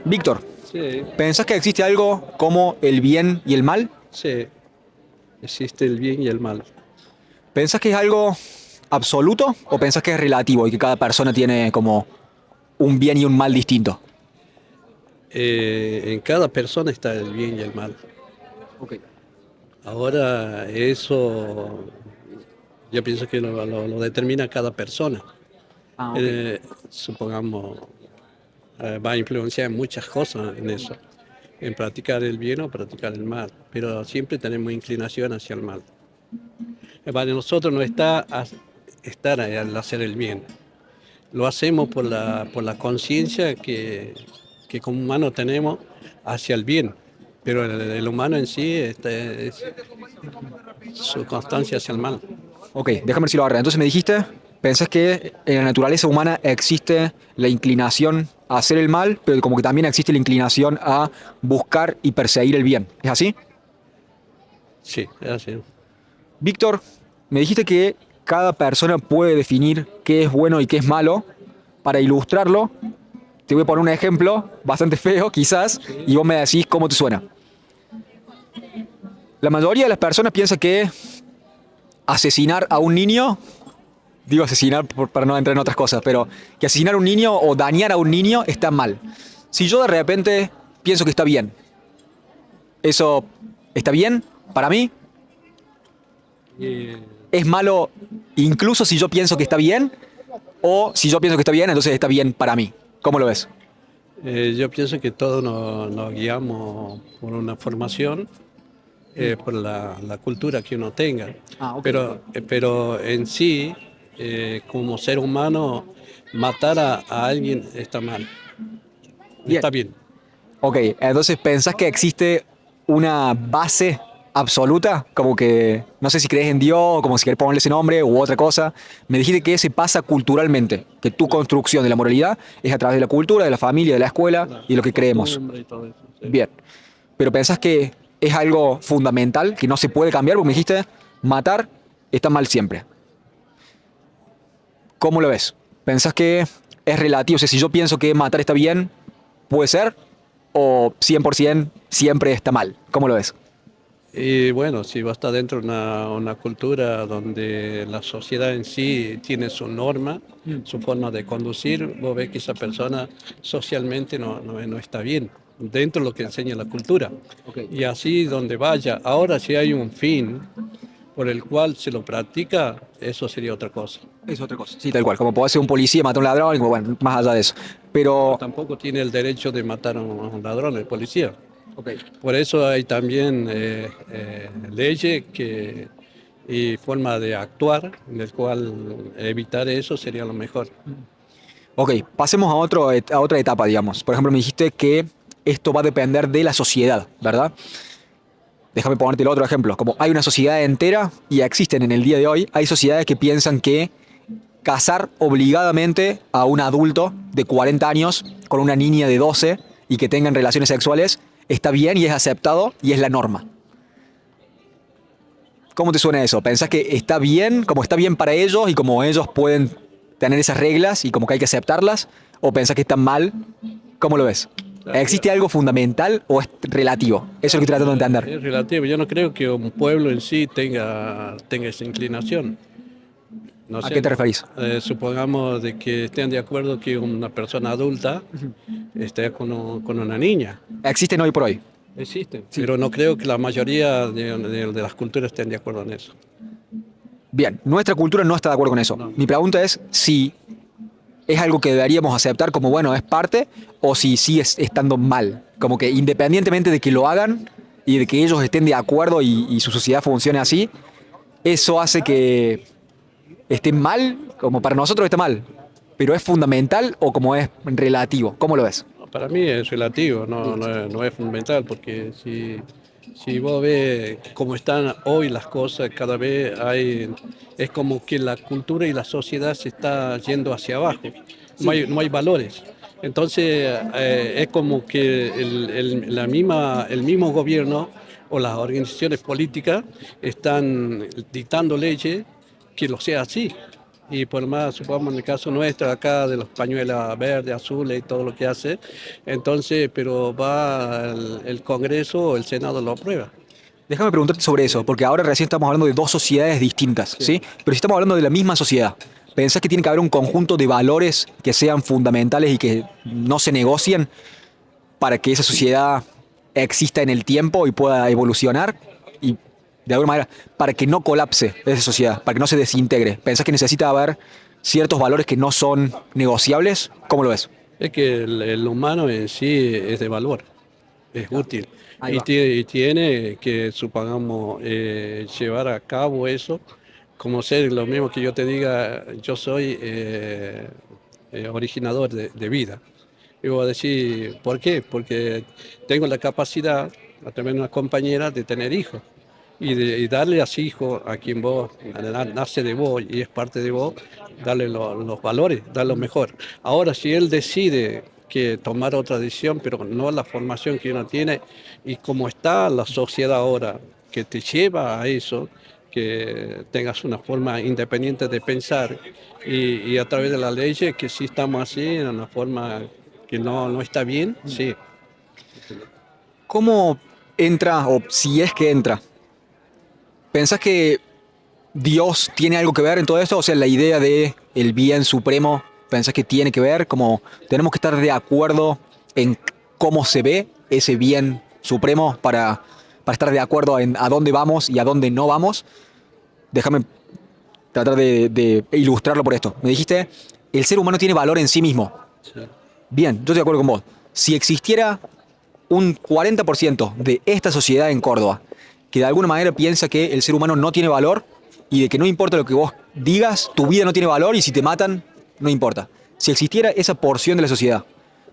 Víctor, Sí, ¿pensás que existe algo como el bien y el mal? sí, existe el bien y el mal. ¿Pensás que es algo absoluto o pensás que es relativo y que cada persona tiene como un bien y un mal distinto? En cada persona está el bien y el mal. Ok. Ahora, eso yo pienso que lo determina cada persona. Ah, ok. Eh, Supongamos, va a influenciar muchas cosas en eso, en practicar el bien o practicar el mal, pero siempre tenemos inclinación hacia el mal. Para nosotros no está estar ahí al hacer el bien. Lo hacemos por la conciencia que como humanos tenemos hacia el bien, pero el humano en sí es su constancia hacia el mal. Ok, déjame ver si lo agarré. Entonces me dijiste, ¿pensás que en la naturaleza humana existe la inclinación a hacer el mal, pero como que también existe la inclinación a buscar y perseguir el bien? ¿Es así? Sí, es así. Víctor, me dijiste que cada persona puede definir qué es bueno y qué es malo. Para ilustrarlo, te voy a poner un ejemplo bastante feo, quizás, y Sí. vos me decís cómo te suena. La mayoría de las personas piensa que asesinar a un niño, digo asesinar para no entrar en otras cosas, pero que asesinar a un niño o dañar a un niño está mal. Si yo de repente pienso que está bien, ¿eso está bien para mí? Y, ¿Es malo incluso si yo pienso que está bien? ¿O si yo pienso que está bien, entonces está bien para mí? ¿Cómo lo ves? yo pienso que todos nos guiamos por una formación, por la cultura que uno tenga, Ah, ok. pero en sí, como ser humano, matar a alguien está mal, Bien. está bien. Ok, entonces pensás que existe una base absoluta, como que no sé si crees en Dios, o como si querés ponerle ese nombre u otra cosa. Me dijiste que se pasa culturalmente, que tu construcción de la moralidad es a través de la cultura, de la familia, de la escuela y de lo La que creemos. costumbre y todo eso. Sí. Bien, pero pensás que es algo fundamental, que no se puede cambiar, porque me dijiste matar está mal siempre. ¿Cómo lo ves? ¿Pensás que es relativo? O sea, si yo pienso que matar está bien, ¿puede ser? ¿O 100% siempre está mal? ¿Cómo lo ves? Y bueno, si va a estar dentro de una cultura donde la sociedad en sí tiene su norma, su forma de conducir, vos ves que esa persona socialmente no está bien, dentro de lo que enseña la cultura. Ok. Y así donde vaya. Ahora, si hay un fin por el cual se lo practica, eso sería otra cosa. Es otra cosa. Sí, tal cual. Como puede ser un policía, matar a un ladrón, y como, bueno, más allá de eso. Pero Pero, tampoco tiene el derecho de matar a un ladrón, el policía. ok. Por eso hay también leyes y forma de actuar en el cual evitar eso sería lo mejor. Ok, pasemos a otra etapa, digamos. Por ejemplo, me dijiste que esto va a depender de la sociedad, ¿verdad? Déjame ponerte el otro ejemplo. Como hay una sociedad entera y existen en el día de hoy, hay sociedades que piensan que casar obligadamente a un adulto de 40 años con una niña de 12 y que tengan relaciones sexuales está bien y es aceptado y es la norma. ¿Cómo te suena eso? ¿Pensás que está bien, como está bien para ellos y como ellos pueden tener esas reglas y como que hay que aceptarlas? ¿O pensás que está mal? ¿Cómo lo ves? O sea, ¿Existe algo fundamental o es relativo? Eso es lo que estoy tratando de entender. es relativo. Yo no creo que un pueblo en sí tenga esa inclinación. No ¿A qué sé, te referís? supongamos de que estén de acuerdo que una persona adulta esté con una niña. Existen hoy por hoy. Existen, Sí. pero no creo que la mayoría de las culturas estén de acuerdo en eso. Bien, nuestra cultura no está de acuerdo con eso. No. Mi pregunta es si es algo que deberíamos aceptar como bueno, es parte, o si sigue estando mal. Como que independientemente de que lo hagan y de que ellos estén de acuerdo y su sociedad funcione así, eso hace que esté mal, como para nosotros está mal, pero es fundamental o como es relativo. ¿Cómo lo ves? Para mí es relativo, Sí. no es fundamental, porque si vos ves cómo están hoy las cosas, cada vez es como que la cultura y la sociedad se está yendo hacia abajo, Sí. no hay valores. Entonces es como que el mismo gobierno o las organizaciones políticas están dictando leyes que lo sea así. Y por más, supongamos en el caso nuestro, acá de los pañuelos verdes, azules y todo lo que hace, entonces, pero va el Congreso o el Senado lo aprueba. Déjame preguntarte sobre eso, Sí, porque ahora recién estamos hablando de dos sociedades distintas, ¿sí? sí, Pero si estamos hablando de la misma sociedad, ¿pensás que tiene que haber un conjunto de valores que sean fundamentales y que no se negocien para que esa sociedad exista en el tiempo y pueda evolucionar? Y de alguna manera, para que no colapse esa sociedad, para que no se desintegre. ¿Pensás que necesita haber ciertos valores que no son negociables? ¿Cómo lo ves? es que el humano en sí es de valor, es útil Ahí va. y tiene que, supongamos, llevar a cabo eso, como ser lo mismo que yo te diga, yo soy originador de vida. Y voy a decir, ¿por qué? Porque tengo la capacidad, a través de una compañera, de tener hijos y darle a su hijo, a quien vos nace de vos y es parte de vos, darle los valores, darle lo mejor. Ahora, si él decide que tomar otra decisión, pero no la formación que uno tiene y como está la sociedad ahora, que te lleva a eso, que tengas una forma independiente de pensar y a través de la ley que sí estamos así, en una forma que no está bien, sí. ¿Cómo entra, o si es que entra? ¿Pensás que Dios tiene algo que ver en todo esto? O sea, la idea de el bien supremo, ¿pensás que tiene que ver? Como tenemos que estar de acuerdo en cómo se ve ese bien supremo para estar de acuerdo en a dónde vamos y a dónde no vamos. Déjame tratar de ilustrarlo por esto. Me dijiste, el ser humano tiene valor en sí mismo. Sí. Bien, yo estoy de acuerdo con vos. Si existiera un 40% de esta sociedad en Córdoba que de alguna manera piensa que el ser humano no tiene valor y de que no importa lo que vos digas, tu vida no tiene valor y si te matan, no importa. Si existiera esa porción de la sociedad,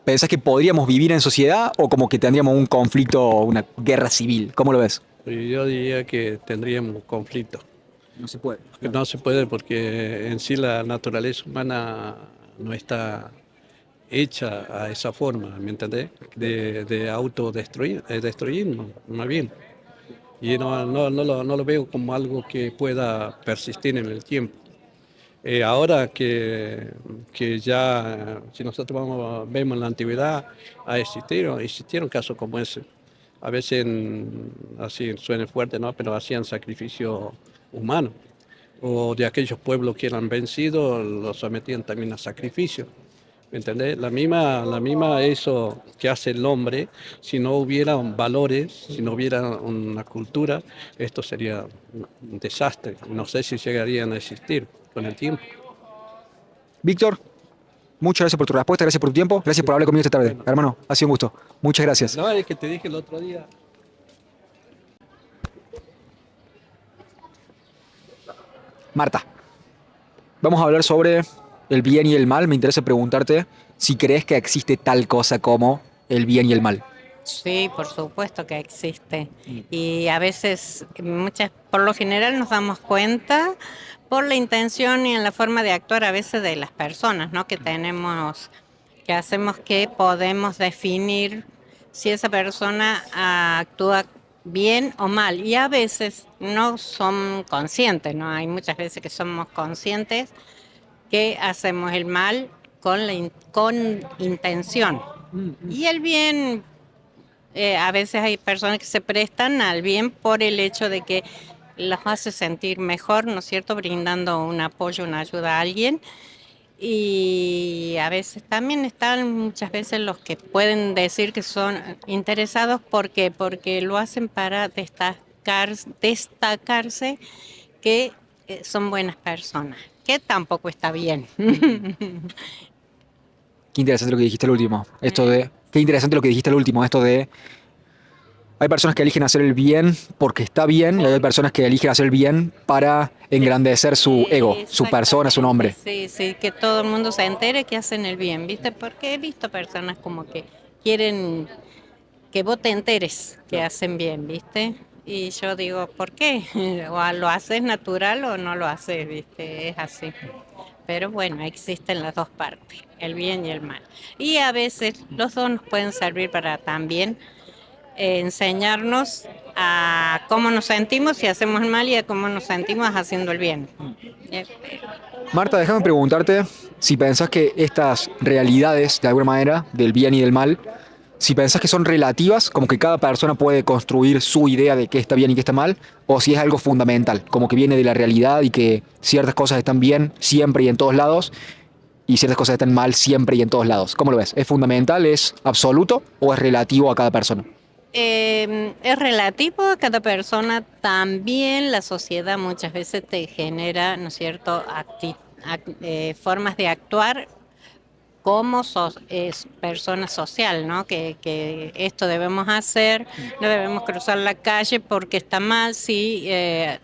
¿pensás que podríamos vivir en sociedad o como que tendríamos un conflicto o una guerra civil? ¿Cómo lo ves? Y yo diría que tendríamos conflicto. No se puede. Que no se puede porque en sí la naturaleza humana no está hecha a esa forma, ¿me entendés? De autodestruir, destruirnos, más bien. Y no lo veo como algo que pueda persistir en el tiempo. Ahora que ya, si nosotros vemos en la antigüedad, existieron casos como ese. A veces, así suena fuerte, ¿no? Pero hacían sacrificio humano. O de aquellos pueblos que eran vencidos, los sometían también a sacrificio. ¿Me entendés? La misma eso que hace el hombre, si no hubiera valores, si no hubiera una cultura, esto sería un desastre. No sé si llegarían a existir con el tiempo. Víctor, muchas gracias por tu respuesta, gracias por tu tiempo, gracias por hablar conmigo esta tarde. Bueno, Hermano, ha sido un gusto. Muchas gracias. no, es que te dije el otro día. Marta, vamos a hablar sobre el bien y el mal. Me interesa preguntarte si crees que existe tal cosa como el bien y el mal. Sí, por supuesto que existe. Y a veces, por lo general nos damos cuenta por la intención y en la forma de actuar a veces de las personas, ¿no? Que tenemos, que hacemos que podemos definir si esa persona actúa bien o mal. Y a veces no son conscientes, ¿no? Hay muchas veces que somos conscientes que hacemos el mal con intención. Y el bien a veces hay personas que se prestan al bien por el hecho de que los hace sentir mejor, ¿no es cierto?, brindando un apoyo, una ayuda a alguien. Y a veces también están muchas veces los que pueden decir que son interesados, ¿por qué? Porque lo hacen para destacarse que son buenas personas, que tampoco está bien. Qué interesante lo que dijiste al último. Qué interesante lo que dijiste al último, esto de, hay personas que eligen hacer el bien porque está bien y hay personas que eligen hacer el bien para engrandecer su ego, su persona, su Exactamente, nombre. sí, sí, que todo el mundo se entere que hacen el bien, ¿viste? Porque he visto personas como que quieren que vos te enteres que hacen bien, ¿viste? Y yo digo, ¿por qué? O lo haces natural o no lo haces, ¿viste? Es así. Pero bueno, existen las dos partes, el bien y el mal. Y a veces los dos nos pueden servir para también enseñarnos a cómo nos sentimos si hacemos el mal y a cómo nos sentimos haciendo el bien. Eh, Marta, déjame preguntarte si pensás que estas realidades, de alguna manera, del bien y del mal, si pensás que son relativas, como que cada persona puede construir su idea de qué está bien y qué está mal, o si es algo fundamental, como que viene de la realidad y que ciertas cosas están bien siempre y en todos lados, y ciertas cosas están mal siempre y en todos lados. ¿Cómo lo ves? ¿Es fundamental, es absoluto o es relativo a cada persona? es relativo a cada persona. También la sociedad muchas veces te genera, ¿no es cierto?, formas de actuar como es persona social, ¿no? Que esto debemos hacer, no debemos cruzar la calle porque está mal, si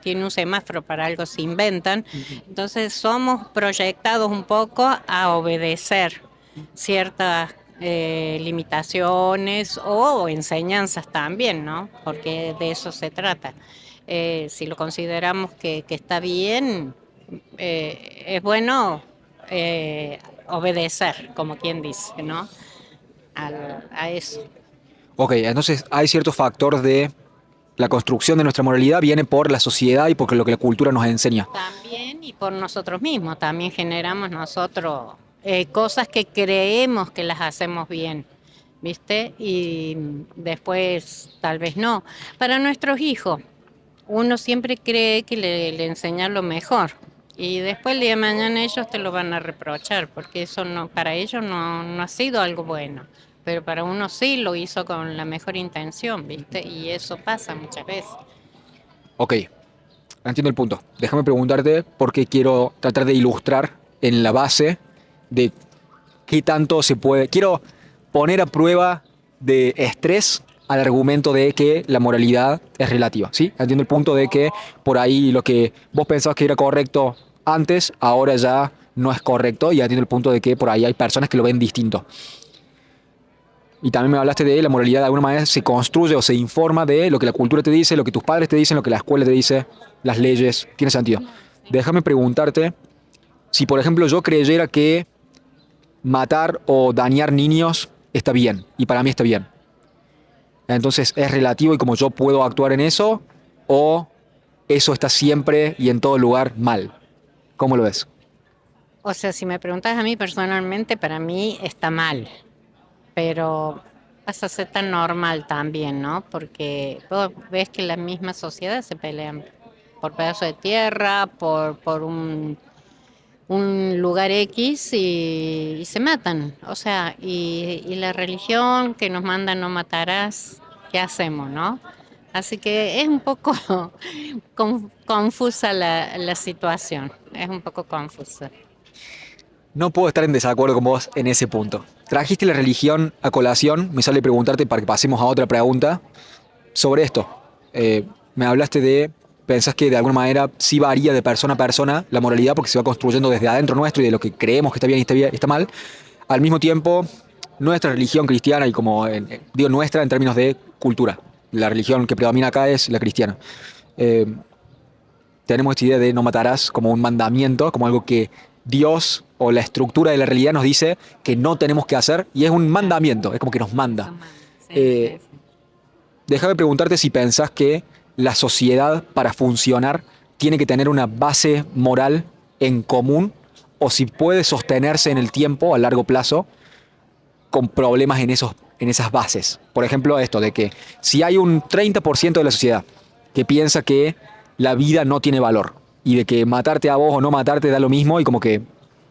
tiene un semáforo para algo se inventan. Entonces somos proyectados un poco a obedecer ciertas limitaciones o enseñanzas también, ¿no? Porque de eso se trata. Si lo consideramos que está bien, es bueno obedecer, como quien dice, ¿no? A eso. Ok, entonces hay cierto factor de la construcción de nuestra moralidad viene por la sociedad y por lo que la cultura nos enseña. También y por nosotros mismos, también generamos nosotros cosas que creemos que las hacemos bien, ¿viste? Y después tal vez no. Para nuestros hijos, uno siempre cree que le enseñan lo mejor. Y después el día de mañana ellos te lo van a reprochar, porque eso no, para ellos no ha sido algo bueno. Pero para uno sí lo hizo con la mejor intención, ¿viste? Y eso pasa muchas veces. Ok, entiendo el punto. Déjame preguntarte porque quiero tratar de ilustrar en la base de qué tanto se puede. Quiero poner a prueba de estrés al argumento de que la moralidad es relativa, ¿sí? Entiendo el punto de que por ahí lo que vos pensabas que era correcto antes, ahora ya no es correcto y entiendo el punto de que por ahí hay personas que lo ven distinto. Y también me hablaste de la moralidad de alguna manera se construye o se informa de lo que la cultura te dice, lo que tus padres te dicen, lo que la escuela te dice, las leyes. Tiene sentido. Déjame preguntarte si, por ejemplo, yo creyera que matar o dañar niños está bien, y para mí está bien. Entonces, ¿es relativo y como yo puedo actuar en eso? ¿O eso está siempre y en todo lugar mal? ¿Cómo lo ves? O sea, si me preguntas a mí personalmente, para mí está mal, pero pasa a ser tan normal también, ¿no? Porque vos ves que la misma sociedad se pelean por pedazos de tierra, por un lugar X y se matan. O sea, y la religión que nos manda no matarás, ¿qué hacemos, no? Así que es un poco confusa la situación, es un poco confusa. No puedo estar en desacuerdo con vos en ese punto. Trajiste la religión a colación, me sale preguntarte para que pasemos a otra pregunta sobre esto. Me hablaste de, pensás que de alguna manera sí varía de persona a persona la moralidad porque se va construyendo desde adentro nuestro y de lo que creemos que está bien y está mal. Al mismo tiempo, nuestra religión cristiana y como, digo nuestra en términos de cultura, la religión que predomina acá es la cristiana. Eh, tenemos esta idea de no matarás como un mandamiento, como algo que Dios o la estructura de la realidad nos dice que no tenemos que hacer y es un mandamiento, es como que nos manda. Son malos, sí, Eh, sí, sí. déjame preguntarte si pensás que la sociedad para funcionar tiene que tener una base moral en común o si puede sostenerse en el tiempo a largo plazo con problemas en esas bases. Por ejemplo, esto de que si hay un 30% de la sociedad que piensa que la vida no tiene valor y de que matarte a vos o no matarte da lo mismo y como que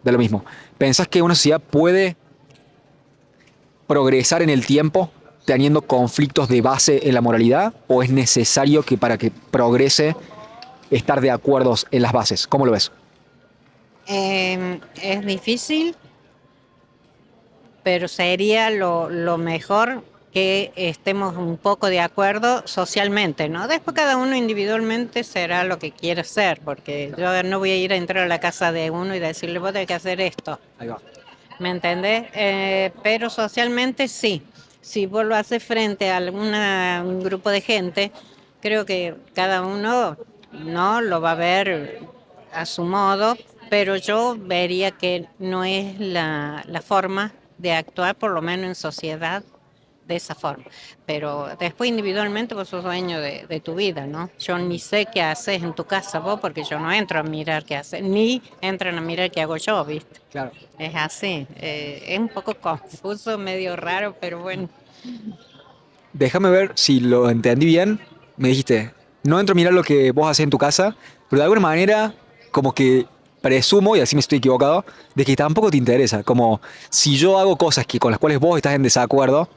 da lo mismo. ¿Pensás que una sociedad puede progresar en el tiempo teniendo conflictos de base en la moralidad o es necesario que para que progrese estar de acuerdo en las bases? ¿Cómo lo ves? Es difícil, pero sería lo mejor que estemos un poco de acuerdo socialmente, ¿no? Después cada uno individualmente será lo que quiera hacer, porque yo no voy a ir a entrar a la casa de uno y decirle, vos tenés que hacer esto, Ahí va. ¿me entendés? Pero socialmente sí. Si vos lo haces frente a un grupo de gente, creo que cada uno no lo va a ver a su modo, pero yo vería que no es la forma de actuar, por lo menos en sociedad, de esa forma. Pero después individualmente vos sos dueño de tu vida, ¿no? Yo ni sé qué haces en tu casa vos porque yo no entro a mirar qué haces, ni entran a mirar qué hago yo, ¿viste? Claro. Es así, es un poco confuso, medio raro, pero bueno. Déjame ver si lo entendí bien. Me dijiste, no entro a mirar lo que vos haces en tu casa, pero de alguna manera, como que presumo, y así me estoy equivocado, de que tampoco te interesa. Como si yo hago cosas que, con las cuales vos estás en desacuerdo,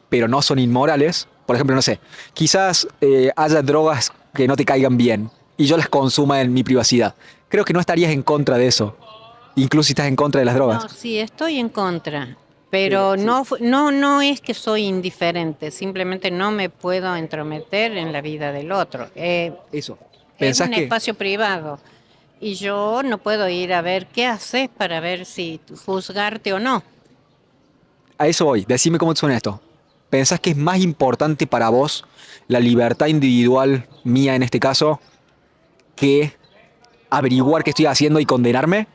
pero no son inmorales, por ejemplo, no sé, quizás haya drogas que no te caigan bien y yo las consuma en mi privacidad. Creo que no estarías en contra de eso, incluso si estás en contra de las drogas. No, sí, estoy en contra, Pero pero sí, no es que soy indiferente, simplemente no me puedo entrometer en la vida del otro. eso. Es ¿Pensás un que espacio privado y yo no puedo ir a ver qué haces para ver si juzgarte o no. a eso voy? Decime cómo te suena esto. ¿Pensás que es más importante para vos la libertad individual mía en este caso que averiguar qué estoy haciendo y condenarme?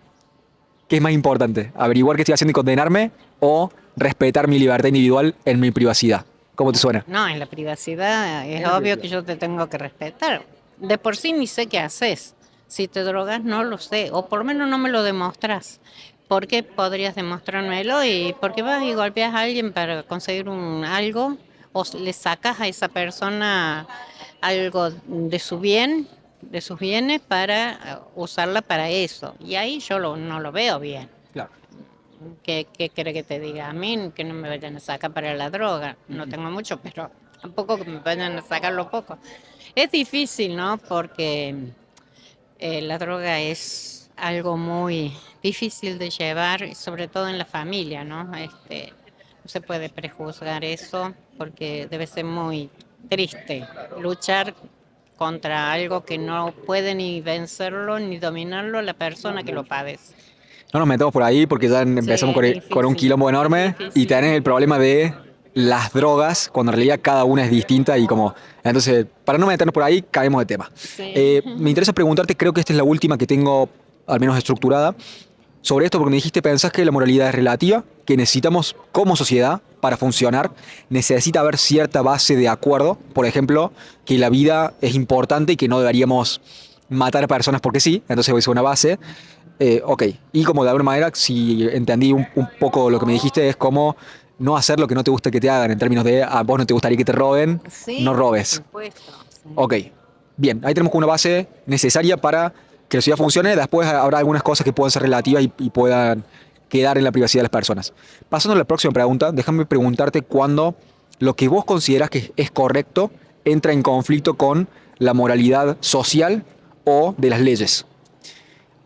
¿Qué es más importante? ¿Averiguar qué estoy haciendo y condenarme o respetar mi libertad individual en mi privacidad? ¿Cómo te suena? No, en la privacidad es En la obvio privacidad. que yo te tengo que respetar. De por sí ni sé qué haces. Si te drogas no lo sé, o por lo menos no me lo demostras. ¿Por qué podrías demostrármelo? ¿Y por qué vas y golpeas a alguien para conseguir algo? ¿O le sacas a esa persona algo de su bien, de sus bienes, para usarla para eso? Y ahí yo no lo veo bien. Claro. ¿Qué quiere que te diga? A mí que no me vayan a sacar para la droga. No tengo mucho, pero tampoco que me vayan a sacar lo poco. Es difícil, ¿no? Porque la droga es algo muy difícil de llevar, sobre todo en la familia, ¿no? No se puede prejuzgar eso porque debe ser muy triste luchar contra algo que no puede ni vencerlo ni dominarlo la persona que lo padece. No nos metemos por ahí porque ya Sí, empezamos es con un difícil, quilombo es enorme y difícil. tenés el problema de las drogas, cuando en realidad cada una es distinta y como... Entonces, para no meternos por ahí, caemos de tema. Sí. Me interesa preguntarte, creo que esta es la última que tengo al menos estructurada, sobre esto porque me dijiste, pensás que la moralidad es relativa, que necesitamos como sociedad para funcionar, necesita haber cierta base de acuerdo, por ejemplo, que la vida es importante y que no deberíamos matar a personas porque sí, entonces es una base. Ok, y como de alguna manera, si entendí un poco lo que me dijiste, es como no hacer lo que no te gusta que te hagan, en términos de a vos no te gustaría que te roben, no Sí, por robes. supuesto. Sí. Ok, bien, ahí tenemos una base necesaria para que la sociedad funcione. Después habrá algunas cosas que puedan ser relativas y puedan quedar en la privacidad de las personas. Pasando a la próxima pregunta, déjame preguntarte cuándo lo que vos consideras que es correcto entra en conflicto con la moralidad social o de las leyes.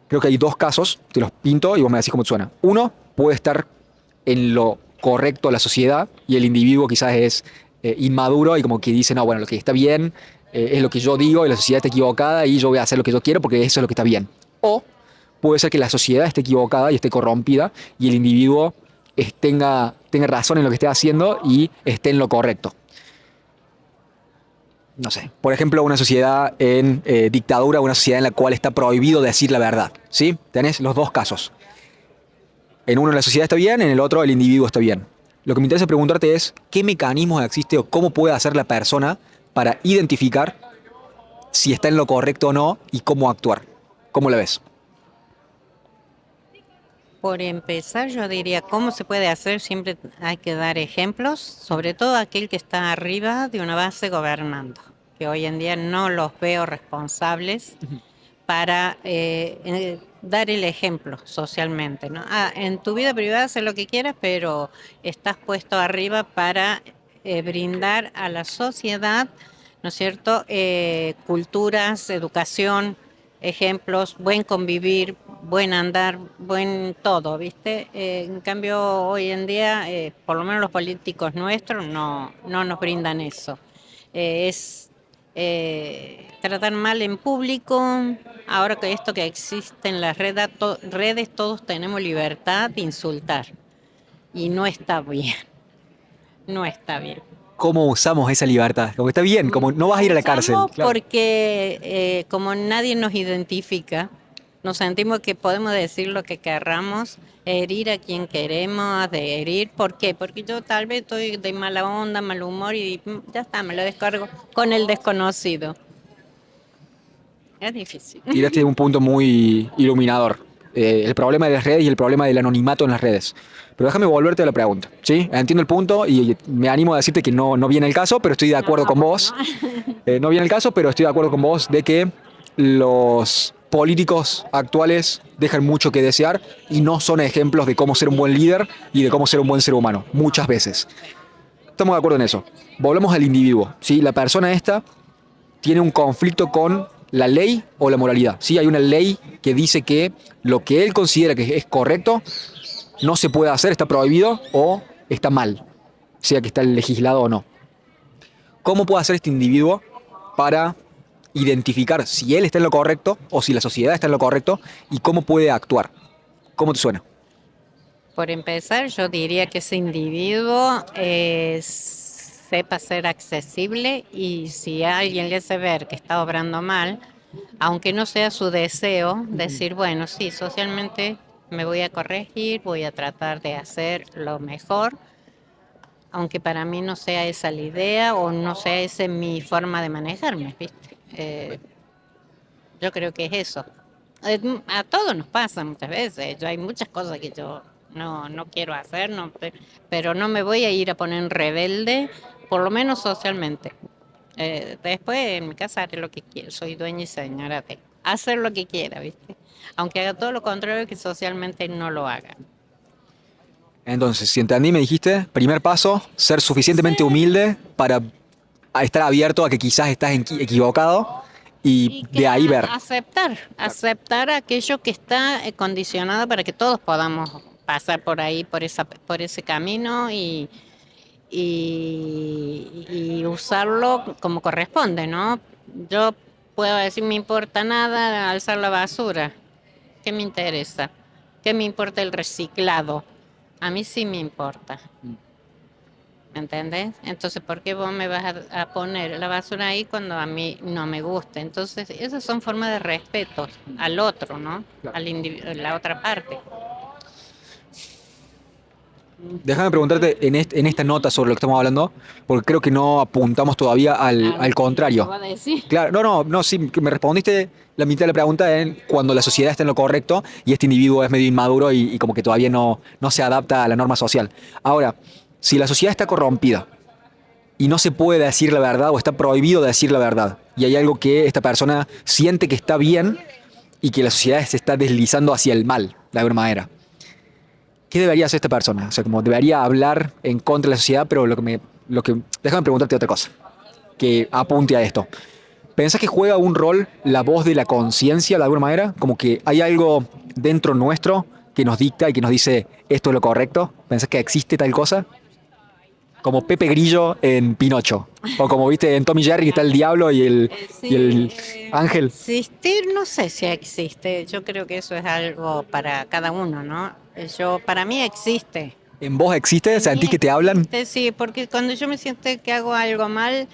Creo que hay dos casos, te los pinto y vos me decís cómo te suena. Uno puede estar en lo correcto de la sociedad y el individuo quizás es inmaduro y como que dice, no, bueno, lo que está bien es lo que yo digo y la sociedad está equivocada y yo voy a hacer lo que yo quiero porque eso es lo que está bien. O puede ser que la sociedad esté equivocada y esté corrompida y el individuo tenga razón en lo que esté haciendo y esté en lo correcto. No sé, por ejemplo, una sociedad en dictadura, una sociedad en la cual está prohibido decir la verdad, ¿sí? Tenés los dos casos. En uno la sociedad está bien, en el otro el individuo está bien. Lo que me interesa preguntarte es qué mecanismos existe o cómo puede hacer la persona para identificar si está en lo correcto o no y cómo actuar. ¿Cómo la ves? Por empezar, yo diría, ¿cómo se puede hacer? Siempre hay que dar ejemplos, sobre todo aquel que está arriba de una base gobernando, que hoy en día no los veo responsables para dar el ejemplo socialmente, ¿no? En tu vida privada haz lo que quieras, pero estás puesto arriba para brindar a la sociedad, ¿no es cierto?, culturas, educación, ejemplos, buen convivir, buen andar, buen todo, ¿viste? En cambio, hoy en día, por lo menos los políticos nuestros no nos brindan eso. Es tratar mal en público. Ahora que esto que existe en las redes, todos tenemos libertad de insultar y no está bien, no está bien. ¿Cómo usamos esa libertad? Como está bien, como no vas La a ir a la cárcel. usamos Claro. porque como nadie nos identifica, Nos sentimos que podemos decir lo que querramos, herir a quien queremos, de herir. ¿Por qué? Porque yo tal vez estoy de mala onda, mal humor y ya está, me lo descargo con el desconocido. Es difícil. Tiraste un punto muy iluminador. El problema de las redes y el problema del anonimato en las redes. Pero déjame volverte a la pregunta, ¿sí? Entiendo el punto y me animo a decirte que no viene el caso, pero estoy de acuerdo con vos. No viene el caso, pero estoy de acuerdo con vos de que los políticos actuales dejan mucho que desear y no son ejemplos de cómo ser un buen líder y de cómo ser un buen ser humano, muchas veces. Estamos de acuerdo en eso. Volvemos al individuo, ¿sí? La persona esta tiene un conflicto con la ley o la moralidad. ¿Sí? Hay una ley que dice que lo que él considera que es correcto no se puede hacer, está prohibido o está mal, sea que está legislado o no. ¿Cómo puede hacer este individuo para identificar si él está en lo correcto o si la sociedad está en lo correcto y cómo puede actuar? ¿Cómo te suena? Por empezar, yo diría que ese individuo sepa ser accesible y si alguien le hace ver que está obrando mal, aunque no sea su deseo, decir, bueno, sí, socialmente me voy a corregir, voy a tratar de hacer lo mejor, aunque para mí no sea esa la idea o no sea esa mi forma de manejarme, ¿viste? Yo creo que es eso. A todos nos pasa muchas veces. Hay muchas cosas que yo no quiero hacer, pero no me voy a ir a poner en rebelde, por lo menos socialmente. Después en mi casa haré lo que quiero, soy dueña y señora de hacer lo que quiera, ¿viste? Aunque haga todo lo contrario que socialmente no lo haga. Entonces, si entendí, me dijiste, primer paso, ser suficientemente humilde para estar abierto a que quizás estás equivocado y Y que de ahí ver. aceptar aquello que está condicionado para que todos podamos pasar por ahí, por ese camino y usarlo como corresponde, ¿no? Yo puedo decir, me importa nada alzar la basura, ¿qué me interesa? ¿Qué me importa el reciclado? A mí sí me importa. ¿Me entendés? Entonces, ¿por qué vos me vas a poner la basura ahí cuando a mí no me gusta? Entonces, esas son formas de respeto al otro, ¿no? A la otra parte. Déjame preguntarte en esta nota sobre lo que estamos hablando, porque creo que no apuntamos todavía al contrario. ¿Qué va a decir? Claro, no, sí, que me respondiste la mitad de la pregunta en cuando la sociedad está en lo correcto y este individuo es medio inmaduro y como que todavía no se adapta a la norma social. Ahora, si la sociedad está corrompida y no se puede decir la verdad o está prohibido decir la verdad y hay algo que esta persona siente que está bien y que la sociedad se está deslizando hacia el mal, de alguna manera. ¿Qué debería hacer esta persona? O sea, como debería hablar en contra de la sociedad, pero déjame preguntarte otra cosa, que apunte a esto. ¿Pensás que juega un rol la voz de la conciencia de alguna manera? Como que hay algo dentro nuestro que nos dicta y que nos dice esto es lo correcto. ¿Pensás que existe tal cosa? Como Pepe Grillo en Pinocho. O como viste en Tommy Jerry que está el diablo y el ángel. Existir, no sé si existe. Yo creo que eso es algo para cada uno, ¿no? Para mí existe. ¿En vos existe? ¿Sentís que te hablan? Sí, porque cuando yo me siento que hago algo mal,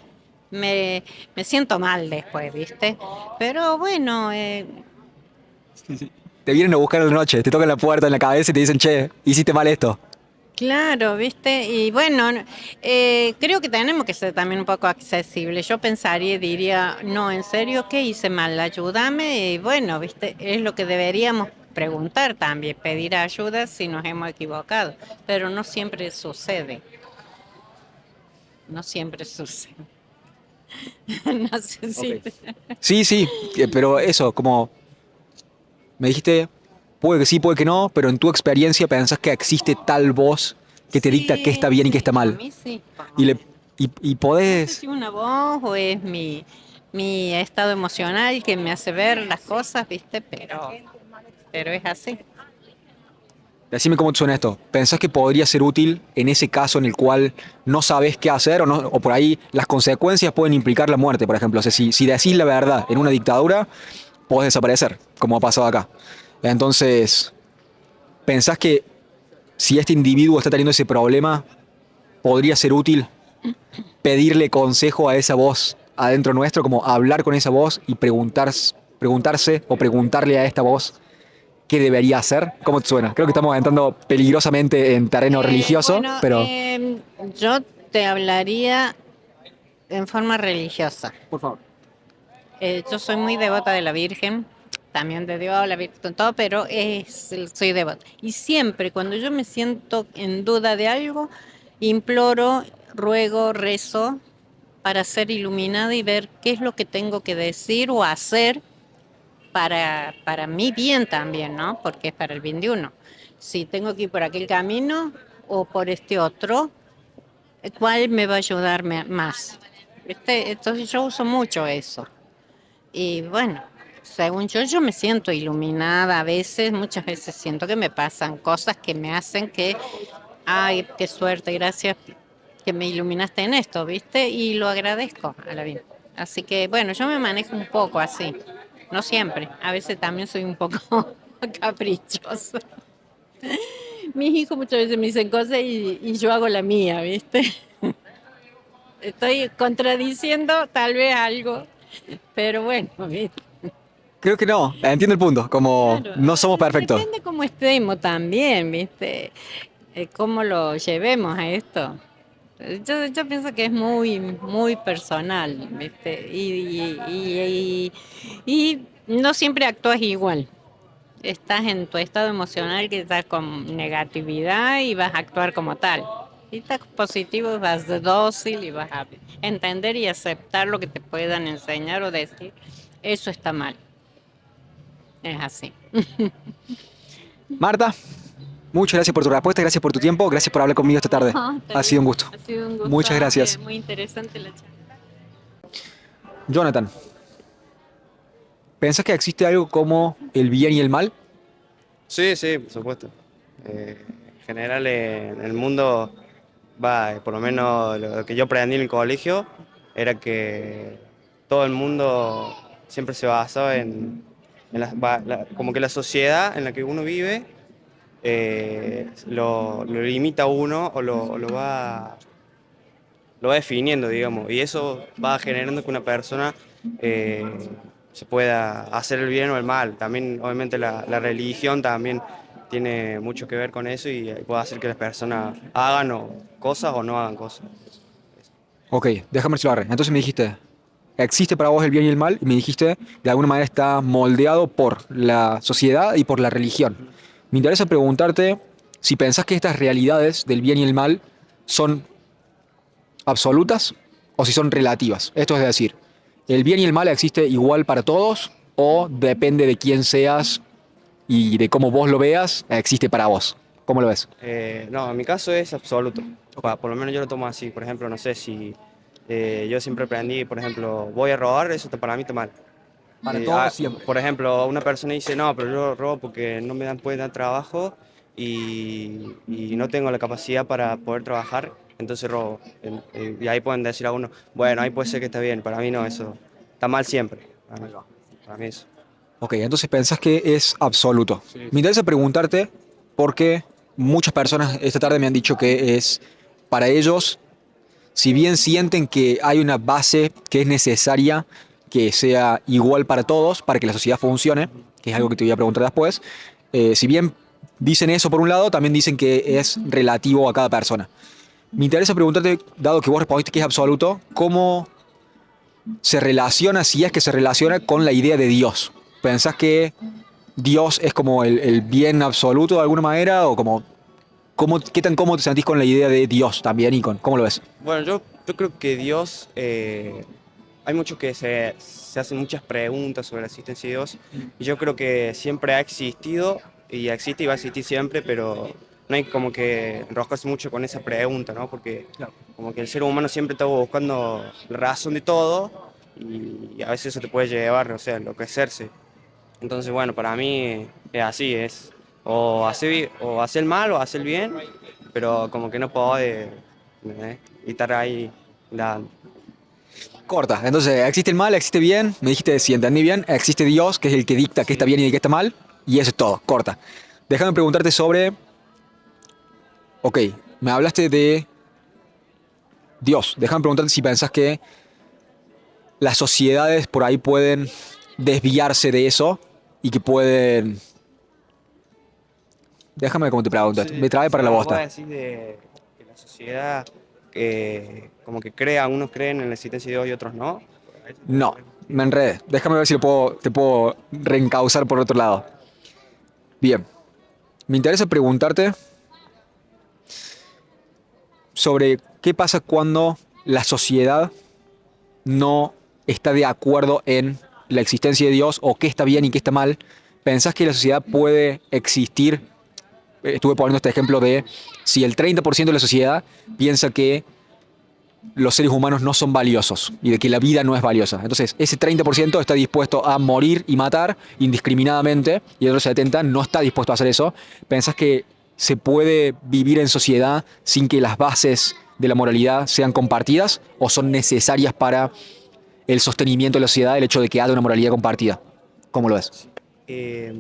me siento mal después, ¿viste? Pero bueno, Te vienen a buscar en la noche, te tocan la puerta en la cabeza y te dicen, che, hiciste mal esto. claro, ¿viste? Y bueno, creo que tenemos que ser también un poco accesibles. Yo pensaría y diría, no, en serio, ¿qué hice mal? Ayúdame. Y bueno, ¿viste? Es lo que deberíamos preguntar también, pedir ayuda si nos hemos equivocado. Pero no siempre sucede. No siempre sucede. No sé si... Ok. Sí, pero eso, como me dijiste, puede que sí, puede que no, pero en tu experiencia pensás que existe tal voz que te dicta qué está bien y qué está a mal. mí sí. Y, le, y No sé podés... si una voz o es mi estado emocional que me hace ver las cosas, ¿viste? Pero es así. Decime cómo te suena esto. ¿Pensás que podría ser útil en ese caso en el cual no sabes qué hacer o por ahí las consecuencias pueden implicar la muerte, por ejemplo? O sea, si decís la verdad en una dictadura, podés desaparecer, como ha pasado acá. Entonces, ¿pensás que si este individuo está teniendo ese problema, podría ser útil pedirle consejo a esa voz adentro nuestro, como hablar con esa voz y preguntar preguntarse o preguntarle a esta voz qué debería hacer? ¿Cómo te suena? Creo que estamos entrando peligrosamente en terreno religioso, Bueno, pero... yo te hablaría en forma religiosa. Por favor. Yo soy muy devota de la Virgen, también de Dios, la Virgen, todo, pero soy devota. Y siempre cuando yo me siento en duda de algo, imploro, ruego, rezo para ser iluminada y ver qué es lo que tengo que decir o hacer para mi bien también, ¿no? Porque es para el bien de uno. Si tengo que ir por aquel camino o por este otro, ¿cuál me va a ayudar más? Entonces yo uso mucho eso. Y bueno, según yo me siento iluminada a veces, muchas veces siento que me pasan cosas que me hacen que, ay, qué suerte, gracias que me iluminaste en esto, ¿viste? Y lo agradezco a la vida. Así que bueno, yo me manejo un poco así, no siempre, a veces también soy un poco caprichosa. Mis hijos muchas veces me dicen cosas y yo hago la mía, ¿viste? Estoy contradiciendo tal vez algo, pero bueno, ¿viste? Creo que no, entiendo el punto, como Claro, no somos perfectos. depende cómo estemos también, ¿viste? Cómo lo llevemos a esto. Yo pienso que es muy personal, ¿viste? Y no siempre actúas igual. Estás en tu estado emocional que estás con negatividad y vas a actuar como tal. Si estás positivo, vas de dócil y vas a entender y aceptar lo que te puedan enseñar o decir. Eso está mal. Es así. Marta, muchas gracias por tu respuesta, gracias por tu tiempo, gracias por hablar conmigo esta tarde. Ha sido un gusto. Ha sido un gusto. Muchas gracias. Muy interesante la charla. Jonathan, ¿pensás que existe algo como el bien y el mal? Sí, sí, por supuesto. En general en el mundo, por lo menos lo que yo aprendí en el colegio, era que todo el mundo siempre se basaba como que la sociedad en la que uno vive lo limita a uno o lo va definiendo, digamos, y eso va generando que una persona eh, se pueda hacer el bien o el mal. También, obviamente, la religión también tiene mucho que ver con eso y puede hacer que las personas hagan cosas o no hagan cosas. Ok, déjame decirlo. Entonces me dijiste, existe para vos el bien y el mal, y me dijiste, de alguna manera está moldeado por la sociedad y por la religión. Me interesa preguntarte si pensás que estas realidades del bien y el mal son absolutas o si son relativas. Esto es decir, ¿el bien y el mal existe igual para todos o depende de quién seas y de cómo vos lo veas, existe para vos? ¿Cómo lo ves? No, en mi caso es absoluto. Por lo menos yo lo tomo así. Por ejemplo, no sé si yo siempre aprendí, por ejemplo, voy a robar, eso para mí está mal. Para todos siempre. Por ejemplo, una persona dice, no, pero yo robo porque no pueden dar trabajo y no tengo la capacidad para poder trabajar, entonces robo. Y ahí pueden decir a uno, bueno, ahí puede ser que está bien, para mí no, eso está mal siempre. Para mí eso. Ok, entonces pensás que es absoluto. Me interesa preguntarte porque muchas personas esta tarde me han dicho que es para ellos, si bien sienten que hay una base que es necesaria que sea igual para todos, para que la sociedad funcione, que es algo que te voy a preguntar después, si bien dicen eso por un lado, también dicen que es relativo a cada persona. Me interesa preguntarte, dado que vos respondiste que es absoluto, ¿cómo se relaciona, si es que se relaciona con la idea de Dios? ¿Pensás que Dios es como el bien absoluto de alguna manera? ¿O como, qué tan cómodo te sentís con la idea de Dios también y con cómo lo ves? Bueno, yo creo que Dios, hay muchos que se hacen muchas preguntas sobre la existencia de Dios y yo creo que siempre ha existido y existe y va a existir siempre, pero no hay como que enroscarse mucho con esa pregunta, ¿no? Porque como que el ser humano siempre está buscando la razón de todo y a veces eso te puede llevar, o sea, a enloquecerse. Entonces, bueno, para mí es así, es o hacer el mal o hacer el bien, pero como que no puedo y estar ahí dando. Corta. Entonces, existe el mal, existe bien. Me dijiste, si entendí bien, existe Dios, que es el que dicta qué está bien y qué está mal. Y eso es todo. Corta. Déjame preguntarte sobre... Ok, me hablaste de Dios. Déjame preguntarte si pensás que las sociedades por ahí pueden desviarse de eso y que pueden... Déjame como te pregunto esto. Me trae para la Vos bosta. decís de que la sociedad como que crea, unos creen en la existencia de Dios y otros no. No, me enredé. Déjame ver si te puedo reencauzar por otro lado. Bien, me interesa preguntarte sobre qué pasa cuando la sociedad no está de acuerdo en la existencia de Dios o qué está bien y qué está mal. ¿Pensás que la sociedad puede existir? Estuve poniendo este ejemplo de si el 30% de la sociedad piensa que los seres humanos no son valiosos y de que la vida no es valiosa. Entonces, ese 30% está dispuesto a morir y matar indiscriminadamente y el otro 70% no está dispuesto a hacer eso. ¿Pensás que se puede vivir en sociedad sin que las bases de la moralidad sean compartidas o son necesarias para el sostenimiento de la sociedad el hecho de que haya una moralidad compartida? ¿Cómo lo ves? Eh,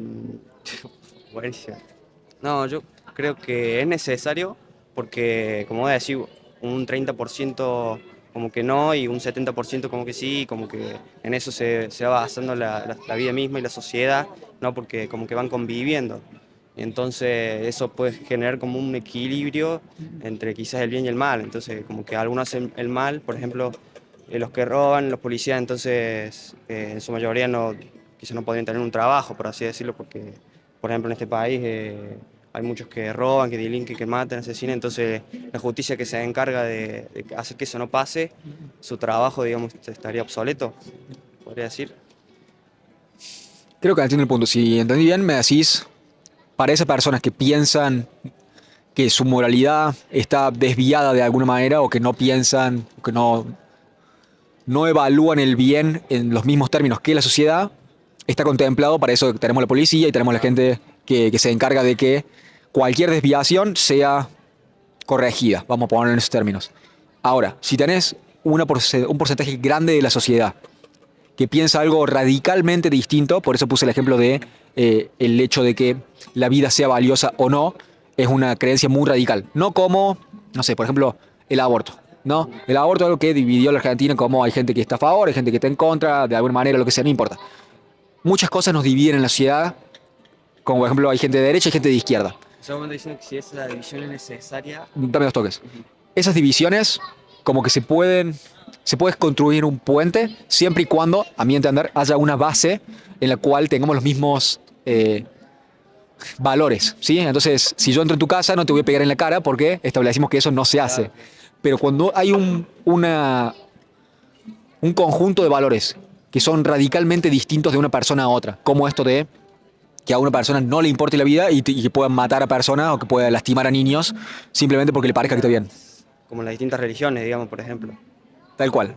buenísimo. No, yo creo que es necesario porque, como voy a decir, un 30% como que no y un 70% como que sí, y como que en eso se va basando la vida misma y la sociedad, ¿no? Porque como que van conviviendo. Entonces eso puede generar como un equilibrio entre quizás el bien y el mal. Entonces como que algunos hacen el mal, por ejemplo, los que roban, los policías, entonces en su mayoría no, quizás no podrían tener un trabajo, por así decirlo, porque por ejemplo en este país hay muchos que roban, que delinquen, que matan, asesinan, entonces la justicia que se encarga de hacer que eso no pase, su trabajo, digamos, estaría obsoleto, podría decir. Creo que entiendo el punto. Si entendí bien, me decís, para esas personas que piensan que su moralidad está desviada de alguna manera o que no piensan, que no evalúan el bien en los mismos términos que la sociedad, está contemplado, para eso tenemos la policía y tenemos la gente que se encarga de que cualquier desviación sea corregida, vamos a ponerlo en esos términos. Ahora, si tenés un porcentaje grande de la sociedad que piensa algo radicalmente distinto, por eso puse el ejemplo de el hecho de que la vida sea valiosa o no, es una creencia muy radical. No como, no sé, por ejemplo, el aborto. ¿No? El aborto es algo que dividió a la Argentina, como hay gente que está a favor, hay gente que está en contra, de alguna manera, lo que sea, no importa. Muchas cosas nos dividen en la sociedad, como por ejemplo hay gente de derecha y gente de izquierda. Según dicen que si esa división es necesaria. Dame dos toques. Esas divisiones como que se puede construir un puente siempre y cuando, a mi entender, haya una base en la cual tengamos los mismos valores, ¿sí? Entonces, si yo entro en tu casa, no te voy a pegar en la cara porque establecimos que eso no se hace. Pero cuando hay un conjunto de valores que son radicalmente distintos de una persona a otra, como esto de que a una persona no le importe la vida y que pueda matar a personas o que pueda lastimar a niños simplemente porque le parezca que está bien. Como las distintas religiones, digamos, por ejemplo. Tal cual.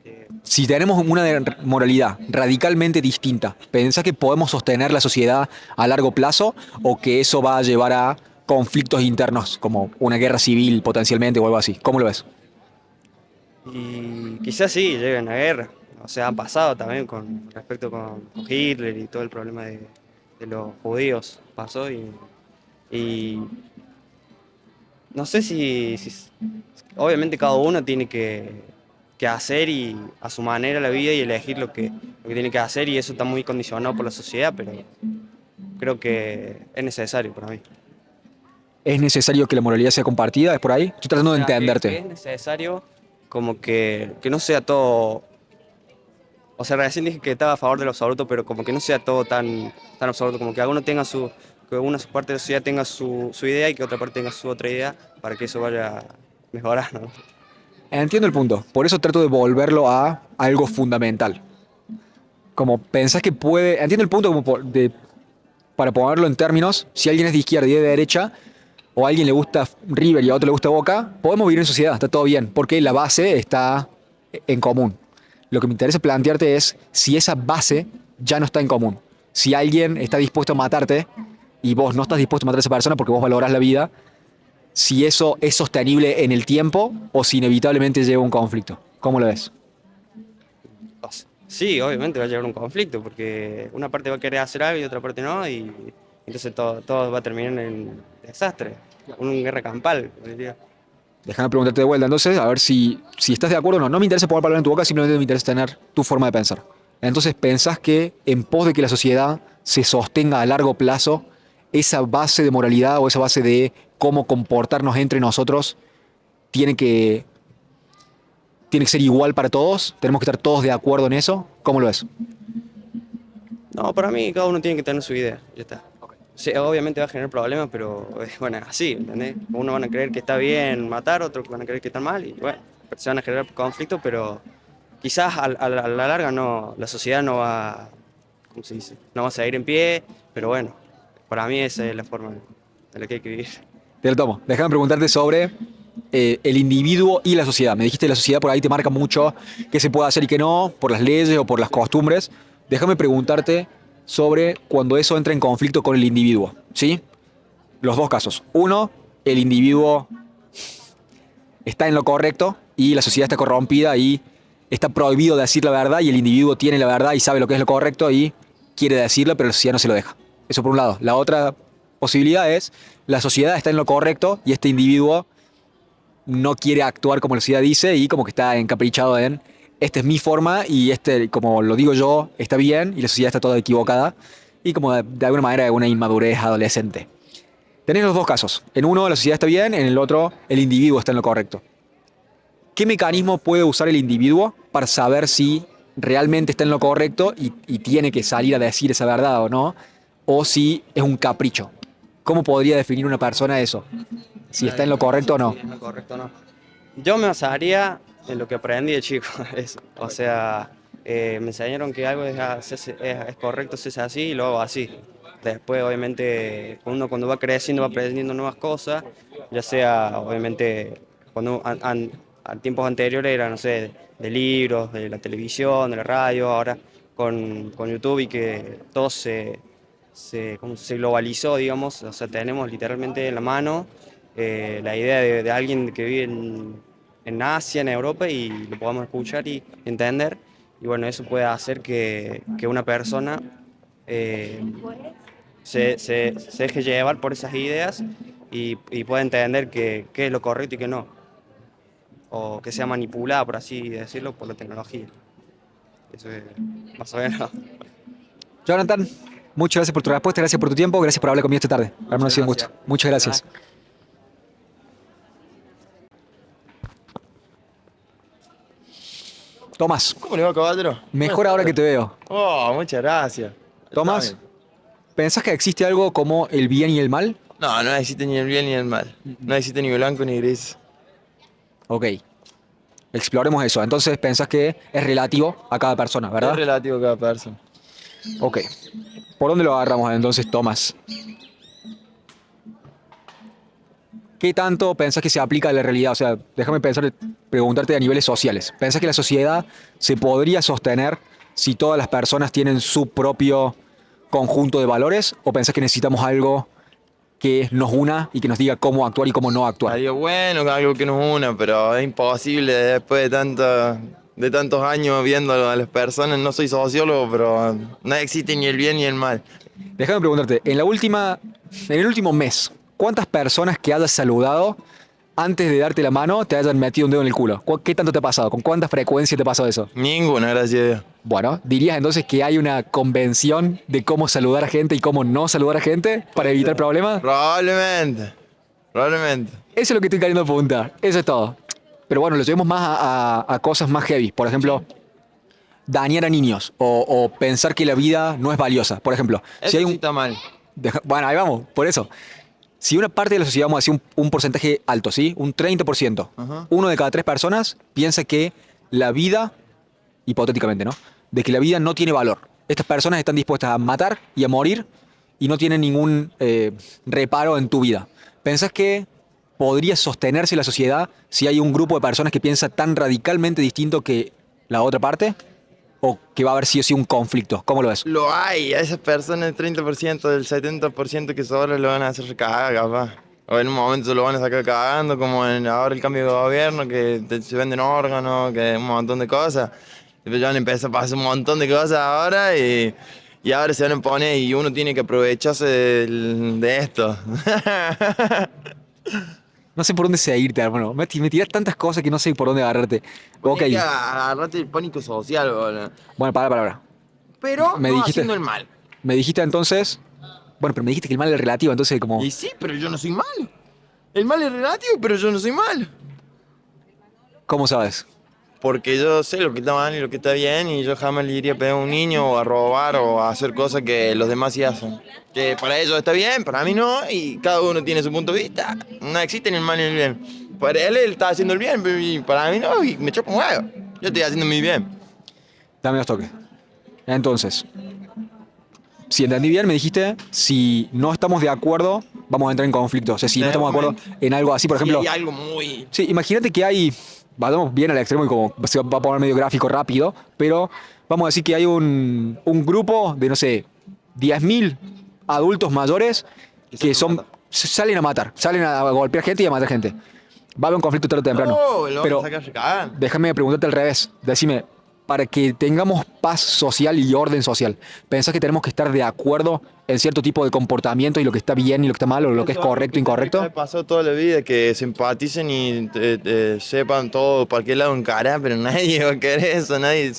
Eh, Si tenemos una moralidad radicalmente distinta, ¿pensás que podemos sostener la sociedad a largo plazo o que eso va a llevar a conflictos internos, como una guerra civil potencialmente o algo así? ¿Cómo lo ves? y quizás sí, lleguen a guerra. O sea, ha pasado también con respecto con Hitler y todo el problema de los judíos. Pasó y no sé obviamente cada uno tiene que hacer y a su manera la vida y elegir lo que tiene que hacer y eso está muy condicionado por la sociedad, pero creo que es necesario para mí. ¿Es necesario que la moralidad sea compartida? ¿Es por ahí? Estoy tratando de O sea, que entenderte. es necesario como que no sea todo, o sea, recién dije que estaba a favor de lo absoluto, pero como que no sea todo tan absoluto, como que alguno tenga que una parte de la sociedad tenga su idea y que otra parte tenga su otra idea para que eso vaya mejorando. Entiendo el punto. Por eso trato de volverlo a algo fundamental. Como pensás que puede... Entiendo el punto como para ponerlo en términos, si alguien es de izquierda y de derecha, o a alguien le gusta River y a otro le gusta Boca, podemos vivir en sociedad, está todo bien, porque la base está en común. Lo que me interesa plantearte es si esa base ya no está en común. Si alguien está dispuesto a matarte y vos no estás dispuesto a matar a esa persona porque vos valorás la vida, si eso es sostenible en el tiempo o si inevitablemente lleva a un conflicto. ¿Cómo lo ves? Sí, obviamente va a llegar un conflicto, porque una parte va a querer hacer algo y otra parte no, y entonces todo va a terminar en desastre, una guerra campal, diría. Déjame preguntarte de vuelta entonces, a ver si estás de acuerdo o no. No me interesa poner palabras en tu boca, simplemente me interesa tener tu forma de pensar. Entonces, ¿pensás que en pos de que la sociedad se sostenga a largo plazo, esa base de moralidad o esa base de cómo comportarnos entre nosotros tiene que, tiene que ser igual para todos? ¿Tenemos que estar todos de acuerdo en eso? ¿Cómo lo es? No, para mí cada uno tiene que tener su idea, ya está. Sí, obviamente va a generar problemas, pero bueno, así, ¿entendés? Unos van a creer que está bien matar, otros van a creer que está mal, y bueno, se van a generar conflictos, pero quizás a la larga no, la sociedad no va, ¿cómo se dice? No va a seguir en pie, pero bueno, para mí esa es la forma en la que hay que vivir. Te lo tomo. Déjame preguntarte sobre el individuo y la sociedad. Me dijiste que la sociedad por ahí te marca mucho qué se puede hacer y qué no, por las leyes o por las costumbres. Déjame preguntarte sobre cuando eso entra en conflicto con el individuo, ¿sí? Los dos casos. Uno, el individuo está en lo correcto y la sociedad está corrompida y está prohibido decir la verdad y el individuo tiene la verdad y sabe lo que es lo correcto y quiere decirlo, pero la sociedad no se lo deja. Eso por un lado. La otra posibilidad es la sociedad está en lo correcto y este individuo no quiere actuar como la sociedad dice y como que está encaprichado en esta es mi forma y este, como lo digo yo, está bien y la sociedad está toda equivocada y como de alguna manera una inmadurez adolescente. Tenés los dos casos. En uno la sociedad está bien, en el otro el individuo está en lo correcto. ¿Qué mecanismo puede usar el individuo para saber si realmente está en lo correcto y tiene que salir a decir esa verdad o no? O si es un capricho. ¿Cómo podría definir una persona eso? Si está en lo correcto o no. Sí, es lo correcto o no. Yo me basaría en lo que aprendí de chico, eso. O sea, me enseñaron que algo es correcto si es así y lo hago así. Después, obviamente, uno cuando va creciendo va aprendiendo nuevas cosas, ya sea, obviamente, cuando a tiempos anteriores era, no sé, de libros, de la televisión, de la radio, ahora con YouTube y que todo como se globalizó, digamos, o sea, tenemos literalmente en la mano la idea de alguien que vive en Asia, en Europa, y lo podamos escuchar y entender. Y bueno, eso puede hacer que una persona eh, se deje llevar por esas ideas y pueda entender qué es lo correcto y qué no. O que sea manipulada, por así decirlo, por la tecnología. Eso es más o menos. Jonathan, muchas gracias por tu respuesta, gracias por tu tiempo, gracias por hablar conmigo esta tarde. Ha sido un gusto. gracias. Muchas gracias. Tomás, ¿Cómo le va, caballero? mejor ahora que te veo. Oh, muchas gracias. Tomás, Está bien. ¿pensás que existe algo como el bien y el mal? No, no existe ni el bien ni el mal. No existe ni blanco ni gris. Ok, exploremos eso. Entonces, pensás que es relativo a cada persona, Es ¿verdad? relativo a cada persona. Ok. ¿Por dónde lo agarramos entonces, Tomás? ¿Qué tanto pensás que se aplica a la realidad? O sea, déjame pensar, preguntarte a niveles sociales. ¿Pensás que la sociedad se podría sostener si todas las personas tienen su propio conjunto de valores? ¿O pensás que necesitamos algo que nos una y que nos diga cómo actuar y cómo no actuar? Algo bueno, algo que nos una, pero es imposible después de tantos años viendo a las personas. No soy sociólogo, pero no existe ni el bien ni el mal. Déjame preguntarte, en el último mes, ¿cuántas personas que hayas saludado antes de darte la mano te hayan metido un dedo en el culo? ¿Qué tanto te ha pasado? ¿Con cuánta frecuencia te ha pasado eso? Ninguna, gracias a Dios. Bueno, ¿dirías entonces que hay una convención de cómo saludar a gente y cómo no saludar a gente para evitar problemas? Probablemente. Probablemente. Eso es lo que estoy queriendo apuntar. Eso es todo. Pero bueno, lo llevemos más a cosas más heavy. Por ejemplo, dañar a niños o pensar que la vida no es valiosa. Por ejemplo, si Eso hay sí un... está mal. Bueno, ahí vamos, por eso. Si una parte de la sociedad, vamos a decir un porcentaje alto, ¿sí? Un 30%. Ajá. Uno de cada tres personas piensa que la vida, hipotéticamente, ¿no? De que la vida no tiene valor. Estas personas están dispuestas a matar y a morir y no tienen ningún reparo en tu vida. ¿Pensás que podría sostenerse la sociedad si hay un grupo de personas que piensa tan radicalmente distinto que la otra parte? ¿O que va a haber sí o sí un conflicto? ¿Cómo lo ves? Lo hay, a esas personas, el 30%, del 70% que sobra lo van a hacer cagar, capaz. O en un momento lo van a sacar cagando, como ahora el cambio de gobierno, que se venden órganos, que un montón de cosas. Después ya van a empezar a pasar un montón de cosas ahora y ahora se van a imponer y uno tiene que aprovecharse de esto. No sé por dónde seguirte, hermano. Me tiras tantas cosas que no sé por dónde agarrarte. Ok. Hay que agarrarte el pánico social, boludo. Bueno, para. pero Me no dijiste- haciendo el mal. Me dijiste entonces... Bueno, pero me dijiste que el mal es relativo, entonces como... Y sí, pero yo no soy malo. El mal es relativo, pero yo no soy malo. ¿Cómo sabes? Porque yo sé lo que está mal y lo que está bien y yo jamás le iría a pegar a un niño o a robar o a hacer cosas que los demás sí hacen. Que para ellos está bien, para mí no, y cada uno tiene su punto de vista. No existe ni el mal ni el bien. Para él está haciendo el bien, y para mí no, y me choca un huevo. Yo estoy haciendo mi bien. Dame los toques. Entonces, si entendí bien, me dijiste, si no estamos de acuerdo, vamos a entrar en conflicto. O sea, si no estamos de acuerdo en algo así, por ejemplo... Si hay algo muy... Sí, imagínate que hay, vamos bien al extremo y como se va a poner medio gráfico rápido, pero vamos a decir que hay un grupo de, no sé, 10.000 adultos mayores que salen a matar, salen a golpear gente y a matar gente. Va a haber un conflicto tarde o temprano. No, lo pero van a sacar cagando. déjame preguntarte al revés. Decime, para que tengamos paz social y orden social, ¿pensás que tenemos que estar de acuerdo en cierto tipo de comportamiento y lo que está bien y lo que está mal o lo que es correcto e incorrecto? Me ha pasado toda la vida que se empaticen y sepan todo para qué lado encarar, pero nadie va a querer eso, nadie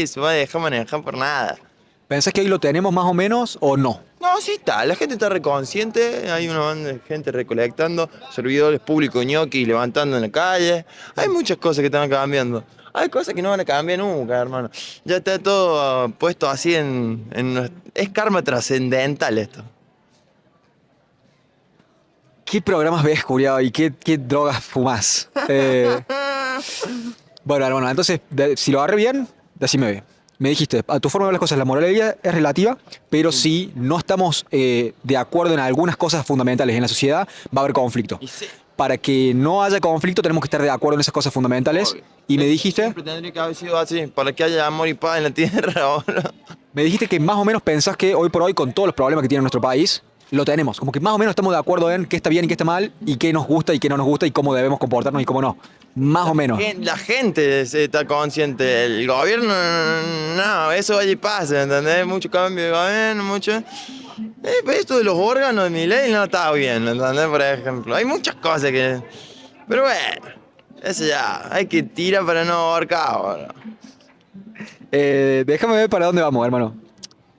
se va a dejar manejar por nada. ¿Pensás que hoy lo tenemos más o menos o no? No, sí está, la gente está reconsciente, hay una banda de gente recolectando, servidores públicos ñoqui levantando en la calle, hay muchas cosas que están cambiando. Hay cosas que no van a cambiar nunca, hermano. Ya está todo puesto así es karma trascendental esto. ¿Qué programas ves, Curiado? ¿Y qué drogas fumás? Bueno, hermano, entonces, si lo agarré bien, decime bien. Me dijiste, a tu forma de ver las cosas, la moralidad es relativa, pero si no estamos de acuerdo en algunas cosas fundamentales en la sociedad, va a haber conflicto. Y sí. Para que no haya conflicto, tenemos que estar de acuerdo en esas cosas fundamentales. Obvio. Y me Esto dijiste, siempre tendría que haber sido así, para que haya amor y paz en la tierra ahora. me dijiste que más o menos pensás que hoy por hoy, con todos los problemas que tiene nuestro país, lo tenemos. Como que más o menos estamos de acuerdo en qué está bien y qué está mal, y qué nos gusta y qué no nos gusta, y cómo debemos comportarnos y cómo no. Más o menos. La gente está consciente, el gobierno, no, eso vaya y pasa, ¿entendés? Mucho cambio de gobierno, mucho... pero esto de los órganos de mi ley no está bien, ¿entendés? Por ejemplo, hay muchas cosas que... Pero bueno, eso ya, hay que tirar para no ahorcar ahora. Déjame ver para dónde vamos, hermano.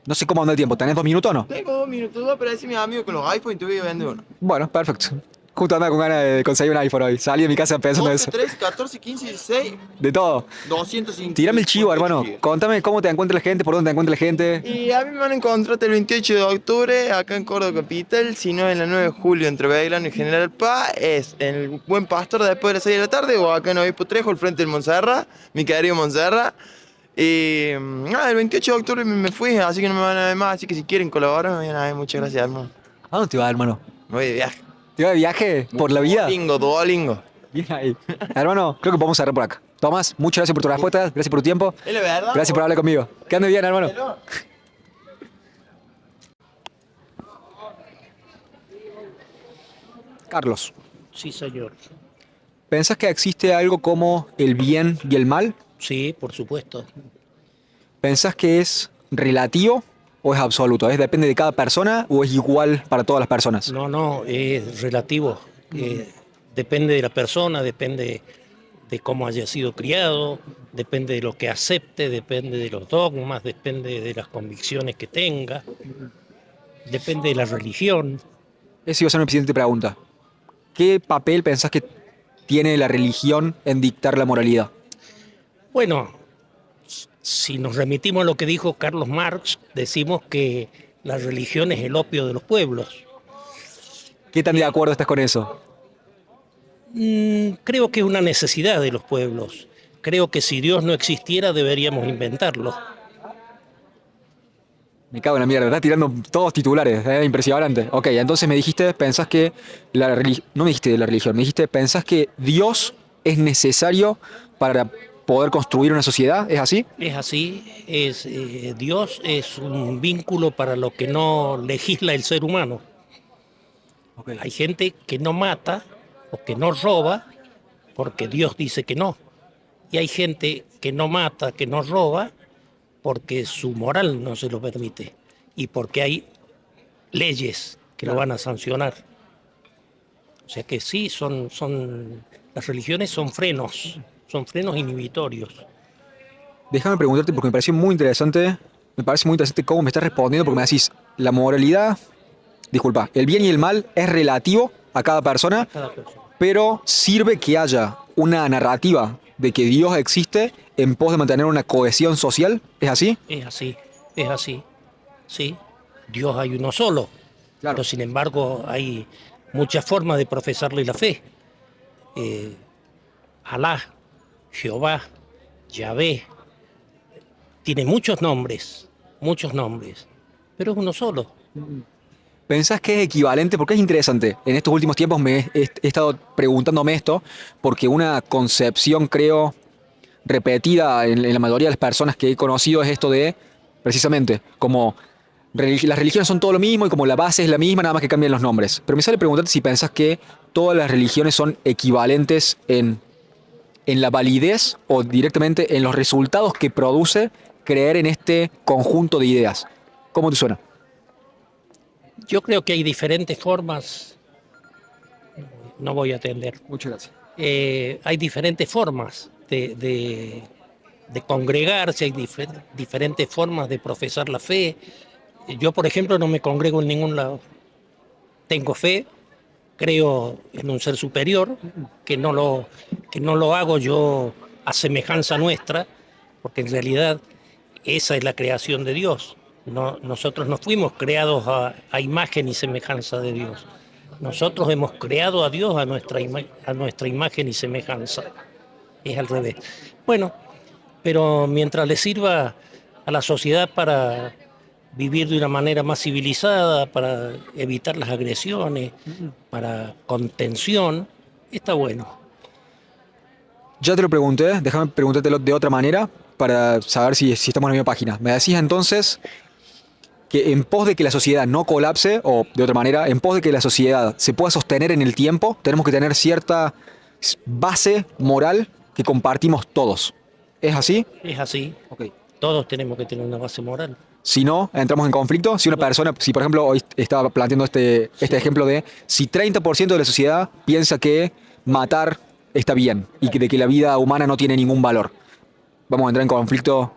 No sé cómo anda el tiempo. ¿Tenés 2 minutos o no? Tengo 2 minutos, voy a aparecer mi amigo con los iPhones y te voy a vender uno. Bueno, perfecto. Justo andaba con ganas de conseguir un iPhone hoy. Salí de mi casa pensando 12, eso. 13, 14, 15, 16, De todo. 250. Tírame el chivo, hermano. Contame cómo te encuentra la gente, por dónde te encuentra la gente. Y a mí me van a encontrar el 28 de octubre acá en Córdoba Capital, si no en la 9 de julio entre Belgrano y General Paz, es en el Buen Pastor después de las 6 de la tarde o acá en Obispo Trejo, al frente del Montserrat, mi querido Montserrat. Y el 28 de octubre me fui, así que no me van a ver más, así que si quieren colaborar me van a ver. Muchas gracias, hermano. ¿A dónde te vas, hermano? Me voy de viaje. ¿Te vas de viaje por la vida? Duolingo. Bien ahí. Hermano, creo que podemos cerrar por acá. Tomás, muchas gracias por tu respuesta, gracias por tu tiempo. ¿Es la verdad? Gracias por hablar conmigo. Que andes bien, hermano. Carlos, Sí, señor. ¿pensás que existe algo como el bien y el mal? Sí, por supuesto. ¿Pensás que es relativo o es absoluto? ¿Es depende de cada persona o es igual para todas las personas? No, no, es relativo. Depende de la persona, depende de cómo haya sido criado, depende de lo que acepte, depende de los dogmas, depende de las convicciones que tenga, depende de la religión. Esa iba a ser mi siguiente pregunta. ¿Qué papel pensás que tiene la religión en dictar la moralidad? Bueno, si nos remitimos a lo que dijo Carlos Marx, decimos que la religión es el opio de los pueblos. ¿Qué tan de acuerdo estás con eso? Creo que es una necesidad de los pueblos. Creo que si Dios no existiera deberíamos inventarlo. Me cago en la mierda, estás tirando todos titulares, impresionante. Ok, entonces me dijiste, pensás que la religión, no me dijiste de la religión, me dijiste, pensás que Dios es necesario para poder construir una sociedad, ¿es así? Es así, Dios es un vínculo para lo que no legisla el ser humano. Okay. Hay gente que no mata o que no roba porque Dios dice que no. Y hay gente que no mata, que no roba porque su moral no se lo permite y porque hay leyes que lo van a sancionar. O sea que sí, las religiones son frenos inhibitorios. Déjame preguntarte porque me pareció muy interesante Me parece muy interesante cómo me estás respondiendo porque me decís, la moralidad, disculpa, el bien y el mal es relativo a cada persona, Cada persona. pero sirve que haya una narrativa de que Dios existe en pos de mantener una cohesión social. ¿Es así? Es así, sí. Dios hay uno solo, Claro. pero sin embargo hay muchas formas de profesarle la fe. Eh, Alá, Jehová, Yahvé, tiene muchos nombres, pero es uno solo. ¿Pensás que es equivalente? Porque es interesante. En estos últimos tiempos he estado preguntándome esto porque una concepción, creo, repetida en la mayoría de las personas que he conocido es esto de, precisamente, como las religiones son todo lo mismo y como la base es la misma, nada más que cambian los nombres. Pero me sale preguntarte si pensás que todas las religiones son equivalentes en la validez o directamente en los resultados que produce creer en este conjunto de ideas. ¿Cómo te suena? Yo creo que hay diferentes formas, no voy a atender. Muchas gracias. Hay diferentes formas de congregarse, hay diferentes formas de profesar la fe. Yo, por ejemplo, no me congrego en ningún lado. Tengo fe, creo en un ser superior, que no lo hago yo a semejanza nuestra, porque en realidad esa es la creación de Dios. No, nosotros no fuimos creados a imagen y semejanza de Dios. Nosotros hemos creado a Dios a nuestra imagen y semejanza. Es al revés. Bueno, pero mientras le sirva a la sociedad para vivir de una manera más civilizada, para evitar las agresiones, para contención, está bueno. Ya te lo pregunté, déjame preguntártelo de otra manera para saber si estamos en la misma página. Me decías entonces que en pos de que la sociedad no colapse, o de otra manera, en pos de que la sociedad se pueda sostener en el tiempo, tenemos que tener cierta base moral que compartimos todos. ¿Es así? Es así. Ok. Todos tenemos que tener una base moral. Si no, entramos en conflicto. Si una persona, si por ejemplo hoy estaba planteando este ejemplo de si 30% de la sociedad piensa que matar está bien y de que la vida humana no tiene ningún valor, vamos a entrar en conflicto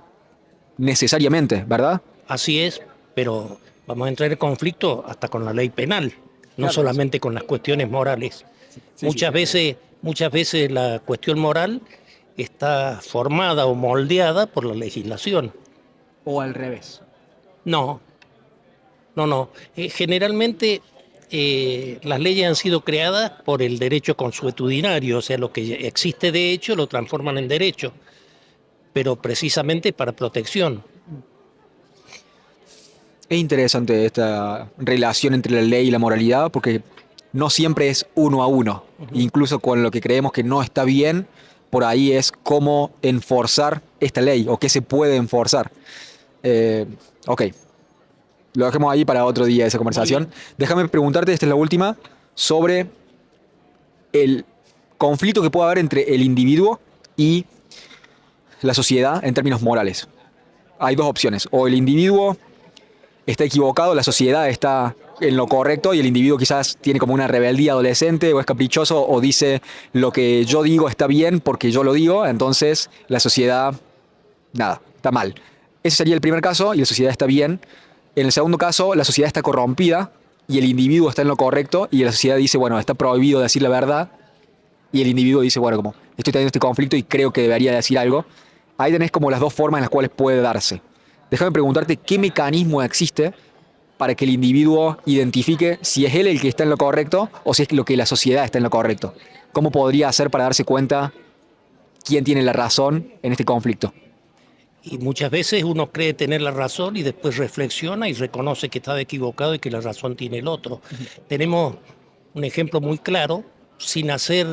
necesariamente, ¿verdad? Así es, pero vamos a entrar en conflicto hasta con la ley penal, no Claro. solamente con las cuestiones morales. Muchas veces la cuestión moral está formada o moldeada por la legislación. O al revés. No, no. Generalmente las leyes han sido creadas por el derecho consuetudinario, o sea, lo que existe de hecho lo transforman en derecho, pero precisamente para protección. Es interesante esta relación entre la ley y la moralidad porque no siempre es uno a uno. Incluso con lo que creemos que no está bien, por ahí es cómo enforzar esta ley o qué se puede enforzar. Ok, lo dejemos ahí para otro día esa conversación. Déjame preguntarte, esta es la última, sobre el conflicto que puede haber entre el individuo y la sociedad en términos morales. Hay dos opciones, o el individuo está equivocado, la sociedad está en lo correcto y el individuo quizás tiene como una rebeldía adolescente o es caprichoso o dice lo que yo digo está bien porque yo lo digo, entonces la sociedad, nada, está mal. Ese sería el primer caso y la sociedad está bien. En el segundo caso, la sociedad está corrompida y el individuo está en lo correcto y la sociedad dice, bueno, está prohibido decir la verdad y el individuo dice, bueno, como estoy teniendo este conflicto y creo que debería decir algo. Ahí tenés como las dos formas en las cuales puede darse. Déjame preguntarte qué mecanismo existe para que el individuo identifique si es él el que está en lo correcto o si es lo que la sociedad está en lo correcto. ¿Cómo podría hacer para darse cuenta quién tiene la razón en este conflicto? Y muchas veces uno cree tener la razón y después reflexiona y reconoce que estaba equivocado y que la razón tiene el otro. Tenemos un ejemplo muy claro, sin hacer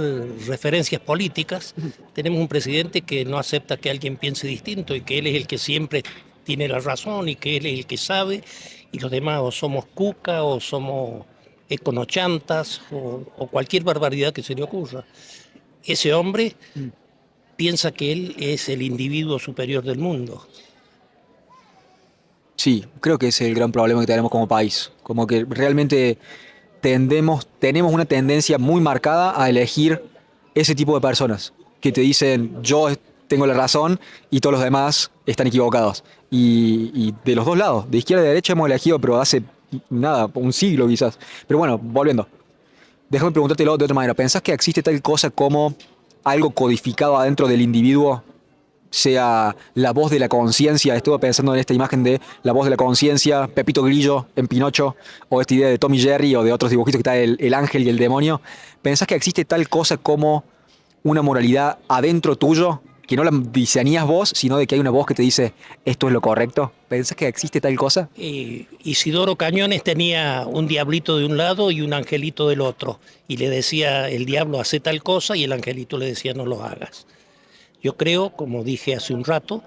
referencias políticas. Tenemos un presidente que no acepta que alguien piense distinto y que él es el que siempre tiene la razón y que él es el que sabe y los demás o somos cuca o somos econochantas o cualquier barbaridad que se le ocurra. Ese hombre piensa que él es el individuo superior del mundo. Sí, creo que ese es el gran problema que tenemos como país. Como que realmente tenemos una tendencia muy marcada a elegir ese tipo de personas que te dicen, yo tengo la razón y todos los demás están equivocados. Y de los dos lados, de izquierda y de derecha hemos elegido, pero hace nada, un siglo quizás. Pero bueno, volviendo. Déjame preguntártelo de otra manera. ¿Pensás que existe tal cosa como algo codificado adentro del individuo, sea la voz de la conciencia? Estuve pensando en esta imagen de la voz de la conciencia, Pepito Grillo en Pinocho, o esta idea de Tom y Jerry o de otros dibujitos que está el ángel y el demonio. ¿Pensás que existe tal cosa como una moralidad adentro tuyo, que no la diseñas vos, sino de que hay una voz que te dice esto es lo correcto? ¿Pensás que existe tal cosa? Isidoro Cañones tenía un diablito de un lado y un angelito del otro, y le decía el diablo hace tal cosa y el angelito le decía no lo hagas. Yo creo, como dije hace un rato,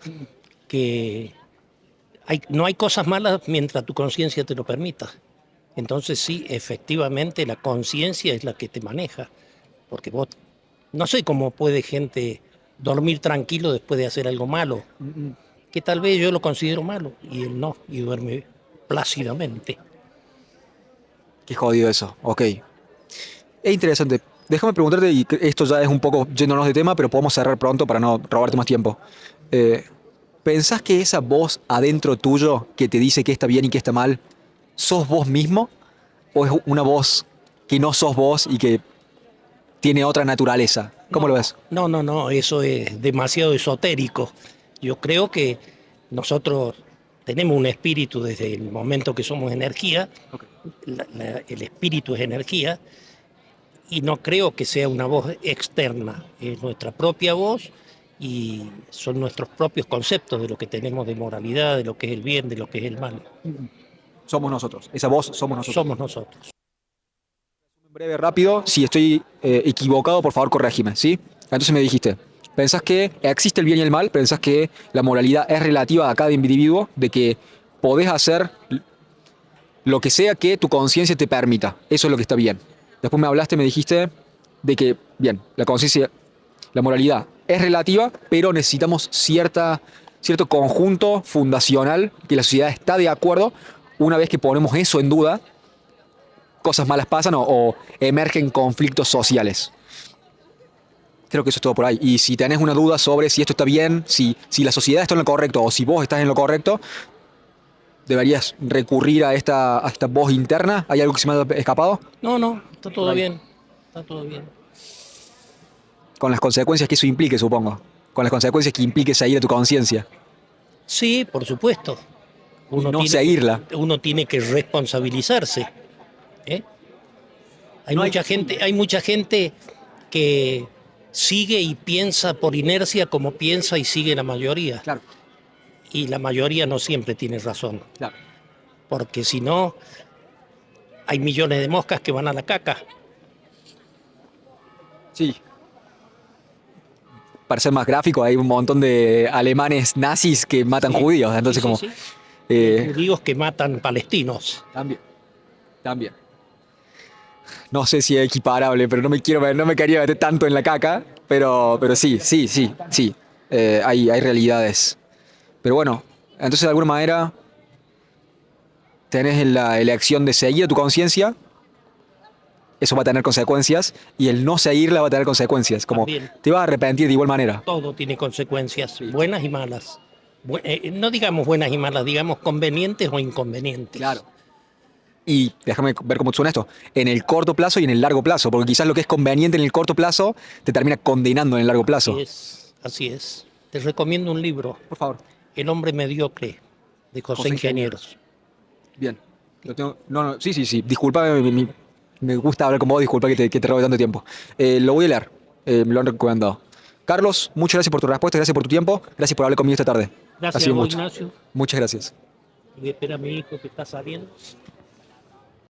que no hay cosas malas mientras tu conciencia te lo permita. Entonces sí, efectivamente la conciencia es la que te maneja, porque vos, no sé cómo puede gente dormir tranquilo después de hacer algo malo, que tal vez yo lo considero malo y él no, y duerme plácidamente. Qué jodido eso, ok. Es interesante. Déjame preguntarte, y esto ya es un poco yéndonos de tema, pero podemos cerrar pronto para no robarte más tiempo. ¿Pensás que esa voz adentro tuyo que te dice qué está bien y qué está mal, sos vos mismo? ¿O es una voz que no sos vos y que tiene otra naturaleza? ¿Cómo lo ves? No, eso es demasiado esotérico. Yo creo que nosotros tenemos un espíritu desde el momento que somos energía, el espíritu es energía, y no creo que sea una voz externa, es nuestra propia voz y son nuestros propios conceptos de lo que tenemos de moralidad, de lo que es el bien, de lo que es el mal. Somos nosotros. Esa voz somos nosotros. Somos nosotros. Breve, rápido. Si estoy equivocado, por favor, corrégime, ¿sí? Entonces me dijiste, ¿pensás que existe el bien y el mal? ¿Pensás que la moralidad es relativa a cada individuo? De que podés hacer lo que sea que tu conciencia te permita. Eso es lo que está bien. Después me dijiste de que, bien, la conciencia, la moralidad es relativa, pero necesitamos cierto conjunto fundacional, que la sociedad está de acuerdo. Una vez que ponemos eso en duda, cosas malas pasan o emergen conflictos sociales. Creo que eso es todo por ahí. Y si tenés una duda sobre si esto está bien, si la sociedad está en lo correcto o si vos estás en lo correcto, deberías recurrir a esta voz interna. ¿Hay algo que se me ha escapado? No, está todo bien. Está todo bien. Con las consecuencias que eso implique, supongo. Con las consecuencias que implique seguir a tu conciencia. Sí, por supuesto. Seguirla. Uno tiene que responsabilizarse. Hay mucha gente que sigue y piensa por inercia como piensa y sigue la mayoría. Claro. Y la mayoría no siempre tiene razón. Claro. Porque si no, hay millones de moscas que van a la caca. Sí. Para ser más gráfico, hay un montón de alemanes nazis que matan judíos. Entonces, Sí. Judíos que matan palestinos. También. No sé si es equiparable, pero no me quería meter tanto en la caca. Pero sí. Hay realidades. Pero bueno, entonces de alguna manera tenés la elección de seguir a tu conciencia. Eso va a tener consecuencias. Y el no seguirla va a tener consecuencias. Como También. te vas a arrepentir de igual manera. Todo tiene consecuencias, buenas y malas. No digamos buenas y malas, digamos convenientes o inconvenientes. Claro. Y déjame ver cómo suena esto. En el corto plazo y en el largo plazo. Porque quizás lo que es conveniente en el corto plazo te termina condenando en el largo plazo. Así es. Te recomiendo un libro. Por favor. El hombre mediocre, de José Ingenieros. Bien. Lo tengo. No, sí. Disculpa, me gusta hablar con vos, disculpa que te robe tanto tiempo. Lo voy a leer. Me lo han recomendado. Carlos, muchas gracias por tu respuesta, gracias por tu tiempo, gracias por hablar conmigo esta tarde. Gracias Ha sido a vos, mucho. Ignacio. Muchas gracias. Voy a esperar a mi hijo que está saliendo.